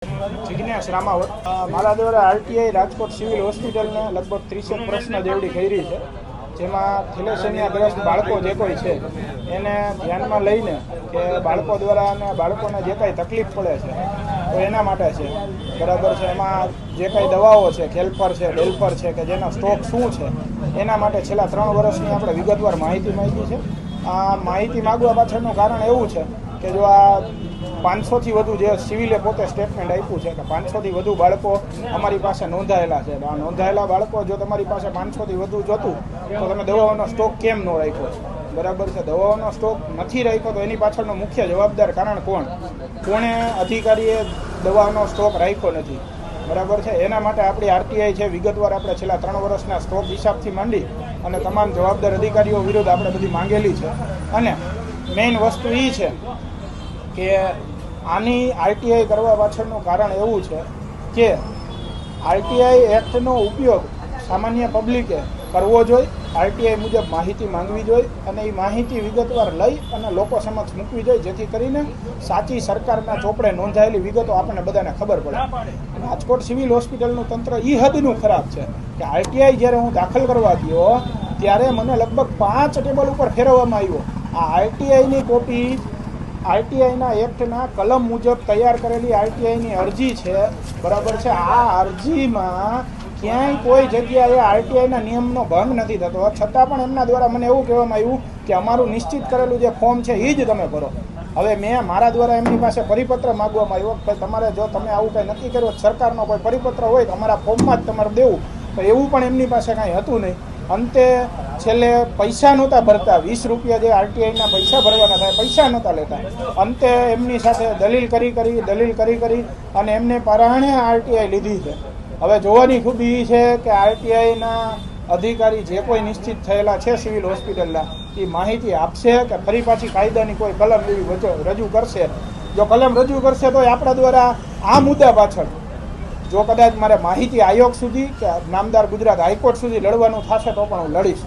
જિજ્ઞેશ રામાવત મારા દ્વારા RTI Rajkot civil હોસ્પિટલને લગભગ 30 પ્રશ્ન જેવડી કરી છે, જેમાં થેલેસેમિયાગ્રસ્ત બાળકો જે કોઈ છે એને ધ્યાનમાં લઈને કે બાળકો દ્વારા અને બાળકોને જે કાંઈ તકલીફ પડે છે તો એના માટે છે, બરાબર છે. એમાં જે કાંઈ દવાઓ છે, ખેલફર છે, ડેલફર છે, કે જેનો સ્ટોક શું છે એના માટે છેલ્લા 3 વર્ષની આપણે વિગતવાર માહિતી માંગી છે. આ માહિતી માગવા પાછળનું કારણ એવું છે કે જો આ 500થી વધુ જે સિવિલે પોતે સ્ટેટમેન્ટ આપ્યું છે કે 500થી વધુ બાળકો અમારી પાસે નોંધાયેલા છે. આ નોંધાયેલા બાળકો જો તમારી પાસે 500થી વધુ જોતું તો તમે દવાઓનો સ્ટોક કેમ ન રાખ્યો છે, બરાબર છે. દવાઓનો સ્ટોક નથી રાખ્યો તો એની પાછળનો મુખ્ય જવાબદાર કારણ કોણે અધિકારીએ દવાનો સ્ટોક રાખ્યો નથી, બરાબર છે. એના માટે આપણી આરટીઆઈ છે વિગતવાર આપણે છેલ્લા 3 વર્ષના સ્ટોક હિસાબથી માંડી અને તમામ જવાબદાર અધિકારીઓ વિરુદ્ધ આપણે બધી માંગેલી છે. અને મેઇન વસ્તુ એ છે કે આની આરટીઆઈ કરવા પાછળનું કારણ એવું છે કે આરટીઆઈ એક્ટનો ઉપયોગ સામાન્ય પબ્લિકે કરવો જોઈએ, આરટીઆઈ મુજબ માહિતી માંગવી જોઈએ અને એ માહિતી વિગતવાર લઈ અને લોકો સમક્ષ મૂકવી જોઈએ, જેથી કરીને સાચી સરકારના ચોપડે નોંધાયેલી વિગતો આપણને બધાને ખબર પડે. રાજકોટ સિવિલ હોસ્પિટલનું તંત્ર એ હદનું ખરાબ છે કે આરટીઆઈ જ્યારે હું દાખલ કરવા ગયો ત્યારે મને લગભગ 5 ટેબલ ઉપર ફેરવવામાં આવ્યો. આ આરટીઆઈની કોપી આરટીઆઈના એક્ટના કલમ મુજબ તૈયાર કરેલી આરટીઆઈની અરજી છે, બરાબર છે. આ અરજીમાં ક્યાંય કોઈ જગ્યાએ આરટીઆઈના નિયમનો ભંગ નથી થતો, છતાં પણ એમના દ્વારા મને એવું કહેવામાં આવ્યું કે અમારું નિશ્ચિત કરેલું જે ફોર્મ છે એ જ તમે ભરો. હવે મેં મારા દ્વારા એમની પાસે પરિપત્ર માગવામાં આવ્યો કે તમારે જો તમે આવું કંઈ નક્કી કર્યું, સરકારનો કોઈ પરિપત્ર હોય તો અમારા ફોર્મમાં જ તમારે દેવું, તો એવું પણ એમની પાસે કાંઈ હતું નહીં. અંતે છેલ્લે પૈસા નહોતા ભરતા, 20 રૂપિયા જે આરટીઆઈના પૈસા ભરવાના થાય પૈસા નહોતા લેતા. અંતે એમની સાથે દલીલ કરી અને એમને પરાણે આરટીઆઈ લીધી છે. હવે જોવાની ખૂબી એ છે કે આરટીઆઈના અધિકારી જે કોઈ નિશ્ચિત થયેલા છે સિવિલ હોસ્પિટલના એ માહિતી આપશે કે ફરી પાછી કાયદાની કોઈ કલમ એવી રજૂ કરશે. જો કલમ રજૂ કરશે તો આપણા દ્વારા આ મુદ્દા પાછળ જો કદાચ મારે માહિતી આયોગ સુધી કે નામદાર ગુજરાત હાઈકોર્ટ સુધી લડવાનું થશે તો પણ હું લડીશ.